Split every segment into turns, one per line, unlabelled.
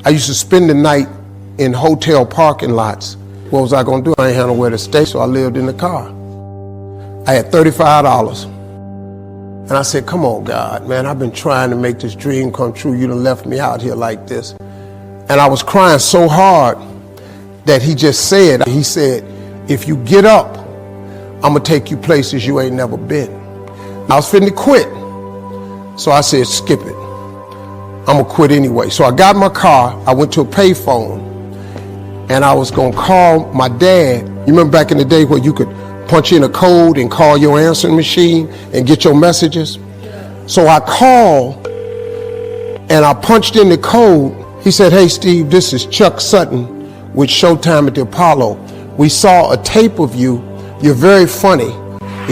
I used to spend the night in hotel parking lots. What was I gonna do? I ain't had nowhere to stay, so I lived in the car. I had $35. And I said, come on, God, man, I've been trying to make this dream come true. You done left me out here like this. And I was crying so hard that he said, if you get up, I'm gonna take you places you ain't never been. I was finna quit. So I said, skip it. I'm gonna quit anyway. So I got in my car, I went to a payphone, and I was gonna call my dad. You remember back in the day where you could punch in a code and call your answering machine and get your messages? So I called and I punched in the code. He said, hey Steve, this is Chuck Sutton with Showtime at the Apollo. We saw a tape of you. You're very funny.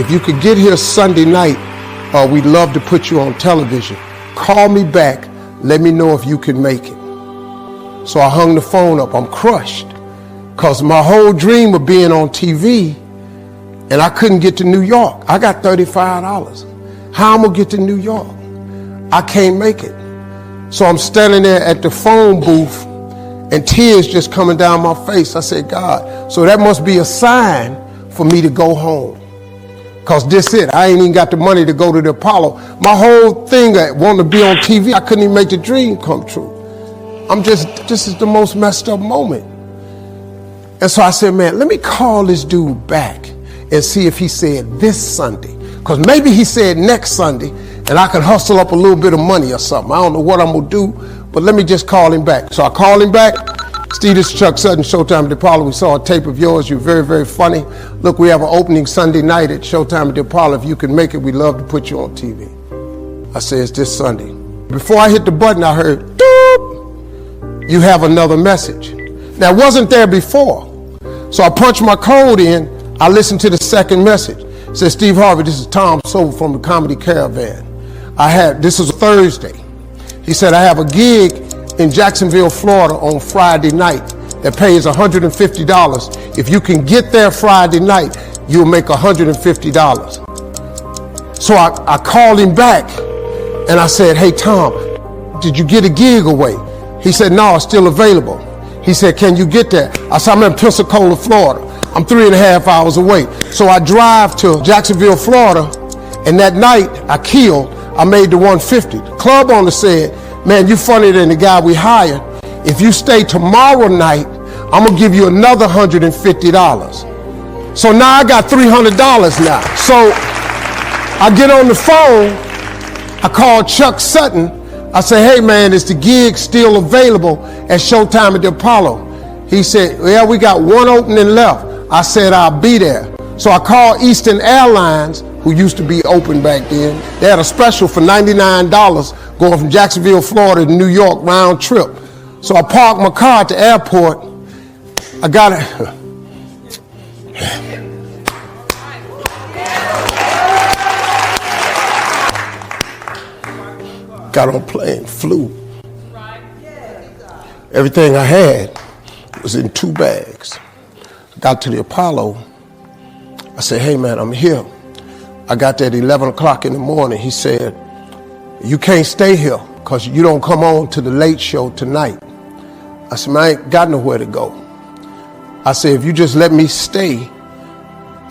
If you could get here Sunday night, we'd love to put you on television. Call me back. Let me know if you can make it. So I hung the phone up. I'm crushed because my whole dream of being on TV, and I couldn't get to New York. I got $35. How am I gonna get to New York? I can't make it. So I'm standing there at the phone booth and tears just coming down my face. I said, God, so that must be a sign for me to go home. Cause this it, I ain't even got the money to go to the Apollo. My whole thing, I wanted to be on TV, I couldn't even make the dream come true. This is the most messed up moment. And so I said, man, let me call this dude back and see if he said this Sunday. Cause maybe he said next Sunday and I could hustle up a little bit of money or something. I don't know what I'm gonna do, but let me just call him back. So I called him back. Steve, this is Chuck Sutton, Showtime at the Apollo. We saw a tape of yours. You're very, very funny. Look, we have an opening Sunday night at Showtime at the Apollo. If you can make it, we'd love to put you on TV. I said, it's this Sunday. Before I hit the button, I heard, doop, you have another message. Now, it wasn't there before. So I punched my code in. I listened to the second message. It said, Steve Harvey, this is Tom Sobel from the Comedy Caravan. This was a Thursday. He said, I have a gig in Jacksonville, Florida on Friday night that pays $150. If you can get there Friday night, you'll make $150. So I called him back and I said, hey Tom, did you get a gig away? He said, no, it's still available. He said, can you get there? I said, I'm in Pensacola, Florida. I'm 3.5 hours away. So I drive to Jacksonville, Florida, and that night I made the 150. The club owner said, man, you funnier than the guy we hired. If you stay tomorrow night, I'm gonna give you another $150. So now I got $300 now. So I get on the phone, I call Chuck Sutton. I say, hey man, is the gig still available at Showtime at the Apollo? He said, yeah, we got one opening left. I said, I'll be there. So I called Eastern Airlines, who used to be open back then. They had a special for $99 going from Jacksonville, Florida to New York round trip. So I parked my car at the airport. I got it. Got on plane, flew. Everything I had was in 2 bags. Got to the Apollo. I said, hey man, I'm here. I got there at 11 o'clock in the morning. He said, you can't stay here because you don't come on to the late show tonight. I said, man, I ain't got nowhere to go. I said, if you just let me stay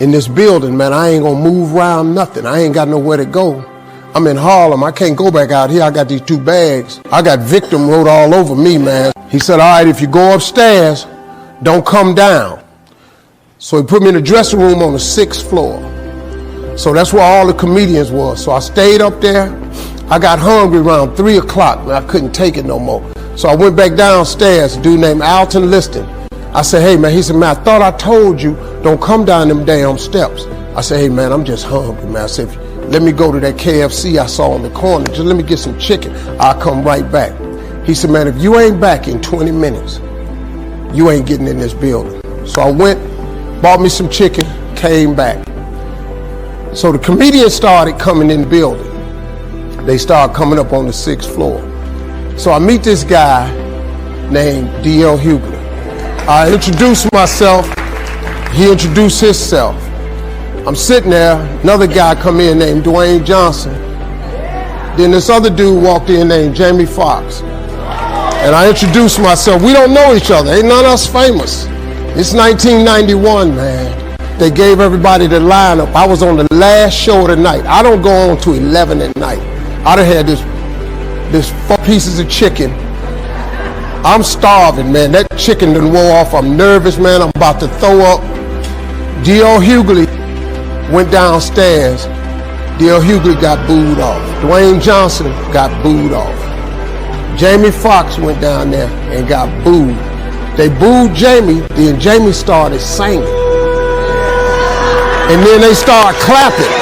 in this building, man, I ain't gonna move around nothing. I ain't got nowhere to go. I'm in Harlem. I can't go back out here. I got these 2 bags. I got victim wrote all over me, man. He said, all right, if you go upstairs, don't come down. So he put me in the dressing room on the 6th floor. So that's where all the comedians was. So I stayed up there. I got hungry around 3 o'clock, and I couldn't take it no more. So I went back downstairs, a dude named Alton Liston. I said, hey man, he said, man, I thought I told you, don't come down them damn steps. I said, hey man, I'm just hungry, man. I said, let me go to that KFC I saw on the corner. Just let me get some chicken. I'll come right back. He said, man, if you ain't back in 20 minutes, you ain't getting in this building. So I went, bought me some chicken, came back. So the comedians started coming in the building. They started coming up on the 6th floor. So I meet this guy named D.L. Hughley. I introduced myself. He introduced himself. I'm sitting there, another guy come in named Dwayne Johnson. Then this other dude walked in named Jamie Foxx. And I introduced myself. We don't know each other. Ain't none of us famous. It's 1991, man. They gave everybody the lineup. I was on the last show of the night. I don't go on to 11 at night. I done had this 4 pieces of chicken. I'm starving, man. That chicken done wore off. I'm nervous, man. I'm about to throw up. D.L. Hughley went downstairs. D.L. Hughley got booed off. Dwayne Johnson got booed off. Jamie Foxx went down there and got booed. They booed Jamie, then Jamie started singing. And then they started clapping.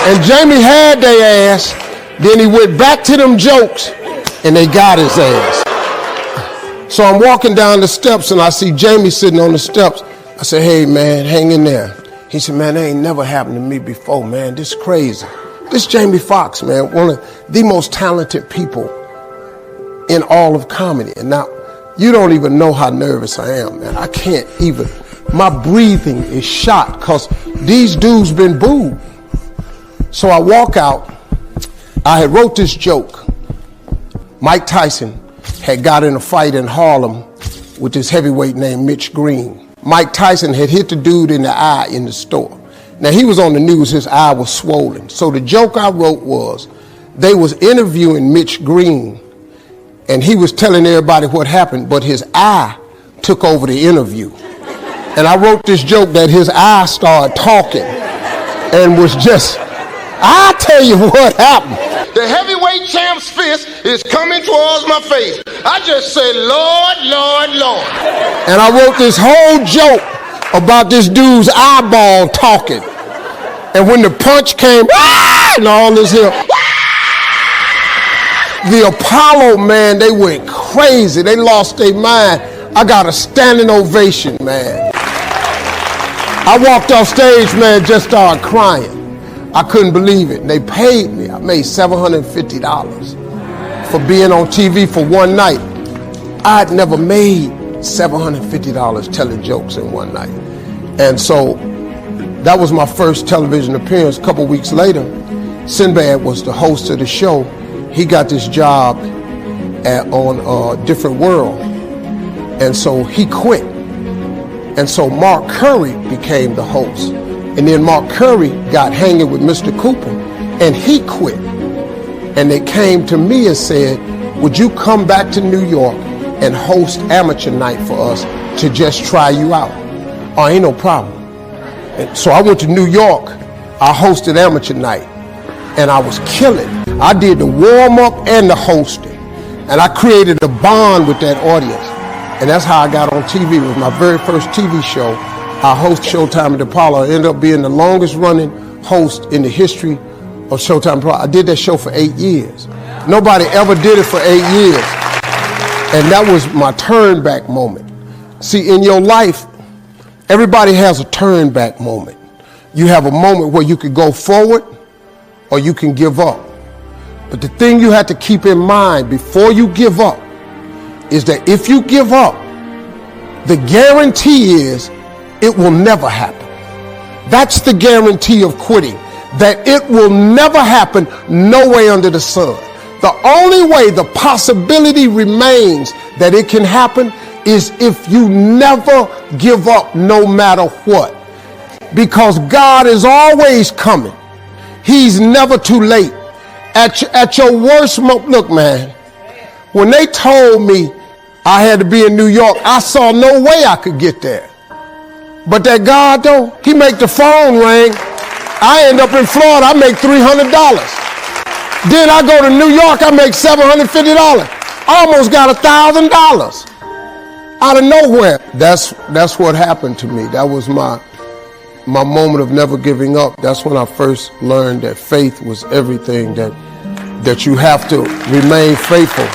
And Jamie had their ass, then he went back to them jokes, and they got his ass. So I'm walking down the steps, and I see Jamie sitting on the steps. I said, hey, man, hang in there. He said, man, that ain't never happened to me before, man. This is crazy. This Jamie Foxx, man, one of the most talented people in all of comedy. And now, you don't even know how nervous I am, man. I can't even, my breathing is shot because these dudes been booed. So I walk out. I had wrote this joke. Mike Tyson had got in a fight in Harlem with this heavyweight named Mitch Green. Mike Tyson had hit the dude in the eye in the store. Now he was on the news, his eye was swollen. So the joke I wrote was, they was interviewing Mitch Green and he was telling everybody what happened, but his eye took over the interview. And I wrote this joke that his eye started talking and was just, I'll tell you what happened. The heavyweight champ's fist is coming towards my face. I just said, Lord, Lord, Lord. And I wrote this whole joke about this dude's eyeball talking. And when the punch came, and all this here, the Apollo, man, they went crazy. They lost their mind. I got a standing ovation, man. I walked off stage, man, just started crying. I couldn't believe it. They paid me. I made $750 for being on TV for one night. I'd never made $750 telling jokes in one night. And so that was my first television appearance. A couple weeks later, Sinbad was the host of the show. He got this job on Different World. And so he quit. And so Mark Curry became the host. And then Mark Curry got hanging with Mr. Cooper, and he quit. And they came to me and said, would you come back to New York and host amateur night for us to just try you out? Oh, ain't no problem. And so I went to New York. I hosted amateur night, and I was killing. I did the warm-up and the hosting, and I created a bond with that audience. And that's how I got on TV. It was my very first TV show. I host Showtime at the Apollo. I ended up being the longest running host in the history of Showtime Apollo. I did that show for 8 years. Nobody ever did it for 8 years. And that was my turn back moment. See, in your life, everybody has a turn back moment. You have a moment where you could go forward or you can give up. But the thing you have to keep in mind before you give up is that if you give up, the guarantee is it will never happen. That's the guarantee of quitting, that it will never happen no way under the sun. The only way the possibility remains that it can happen is if you never give up no matter what. Because God is always coming. He's never too late. At your worst moment, look, man, when they told me I had to be in New York, I saw no way I could get there. But that God, though, he make the phone ring. I end up in Florida, I make $300. Then I go to New York, I make $750. I almost got $1,000 out of nowhere. That's what happened to me. That was my moment of never giving up. That's when I first learned that faith was everything, that you have to remain faithful.